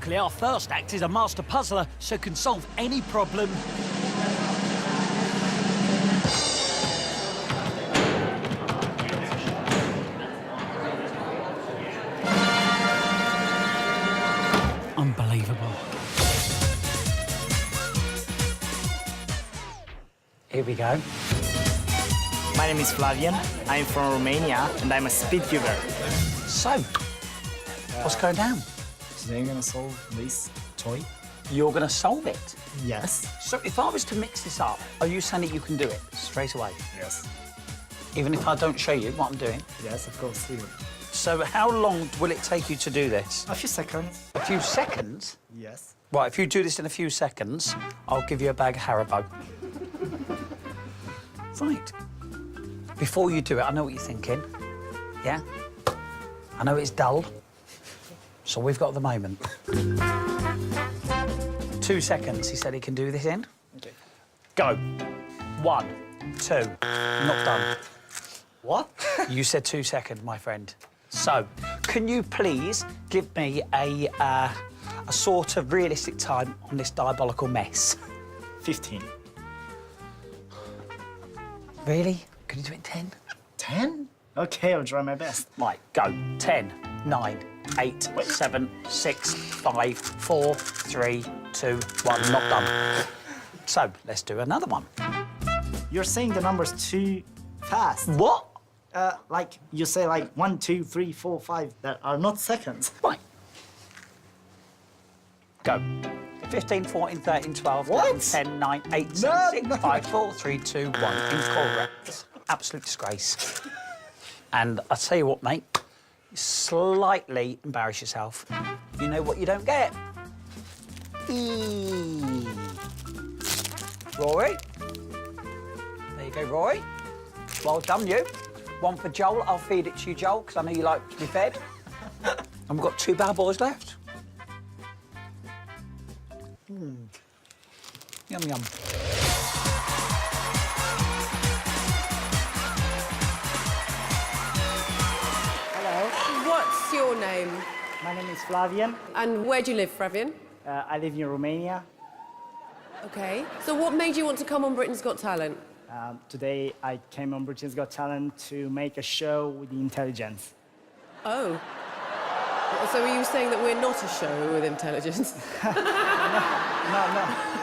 Luckily, our first act is a master puzzler, so can solve any problem. Unbelievable. Here we go. My name is Flavian. I'm from Romania, and I'm a speedcuber. So, what's going down? Today I'm gonna solve this toy. You're going to solve it? Yes. So if I was to mix this up, are you saying that you can do it straight away? Yes. Even if I don't show you what I'm doing? Yes, of course. Here. So how long will it take you to do this? A few seconds. A few seconds? Yes. Right, if you do this in a few seconds, I'll give you a bag of Haribo. Right. Before you do it, I know what you're thinking. Yeah? I know it's dull. So we've got the moment. 2 seconds, he said he can do this in. Okay. Go. 1, 2. Not done. What? You said 2 seconds, my friend. So, can you please give me a sort of realistic time on this diabolical mess? 15. Really? Can you do it in 10? 10? Okay, I'll try my best. Right, go. 10, 9, 8, 7, 6, 5, 4, 3, 2, 1. Not done. So, let's do another one. You're saying the numbers too fast. What? Like, you say like 1, 2, 3, 4, 5 that are not seconds. Right. Go. 15, 14, 13, 12, What? 11, 10, 9, 8, 7, No, 6, no. 5, 4, 3, 2, 1. Incorrect. Absolute disgrace. And I tell you what, mate, you slightly embarrass yourself. You know what you don't get? Eee. Rory. There you go, Rory. Well done, you. One for Joel. I'll feed it to you, Joel, because I know you like to be fed. And we've got 2 bad boys left. Yum, yum. Hello, What's your name? my name is Flavian. And where do you live, Flavian? I live in Romania. OK. So what made you want to come on Britain's Got Talent? Today I came on Britain's Got Talent to make a show with the intelligence. Oh. So are you saying that we're not a show with intelligence? No,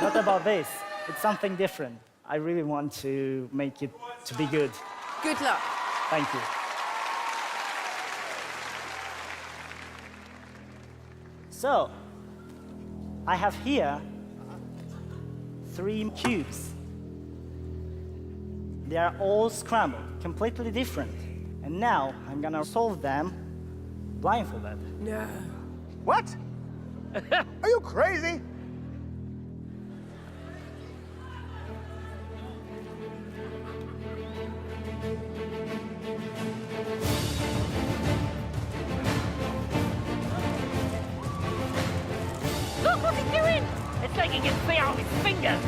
not about this. It's something different. I really want to make it to be good. Good luck. Thank you. So, I have here 3 cubes. They are all scrambled, completely different. And now I'm gonna solve them blindfolded. No. What? Are you crazy? Look, what's he doing? It's like he can see out his fingers.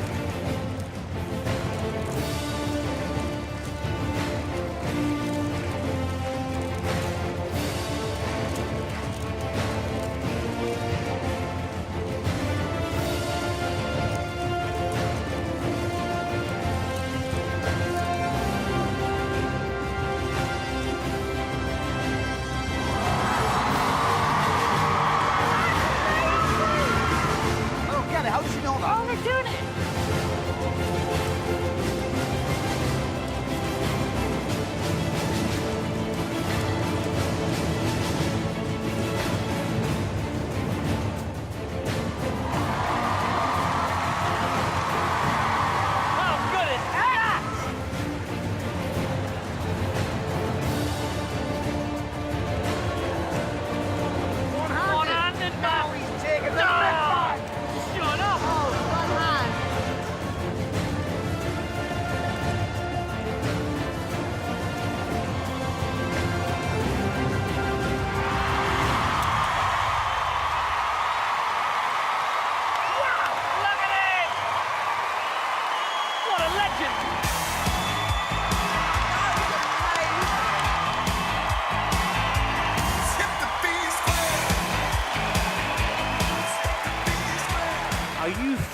I don't get it. How did you know that? Oh, they're doing it.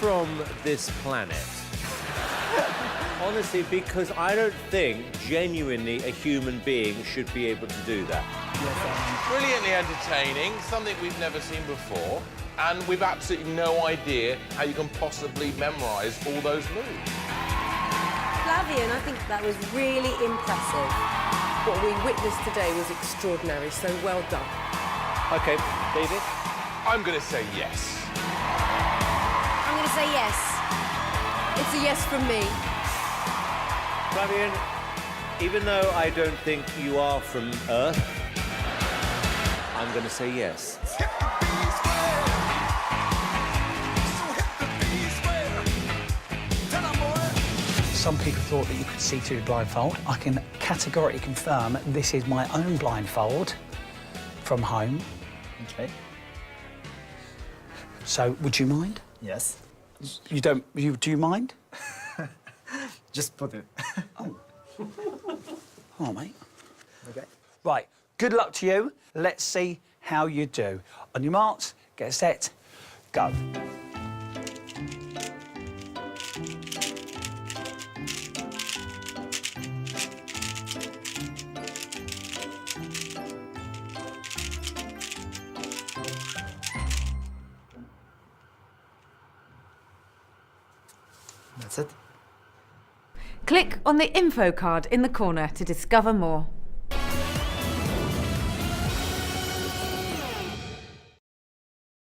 from this planet? Honestly, because I don't think genuinely a human being should be able to do that. Brilliantly entertaining, something we've never seen before, and we've absolutely no idea how you can possibly memorise all those moves. Flavian, I think that was really impressive. What we witnessed today was extraordinary, so well done. OK, David? I'm going to say yes. I'm going to say yes. It's a yes from me. Flavian, even though I don't think you are from Earth, I'm going to say yes. Some people thought that you could see through the blindfold. I can categorically confirm this is my own blindfold from home. Okay. So, would you mind? Yes. You don't. Do you mind? Just put it. Oh, mate. Okay. Right. Good luck to you. Let's see how you do. On your marks, get set, go. That's it. Click on the info card in the corner to discover more.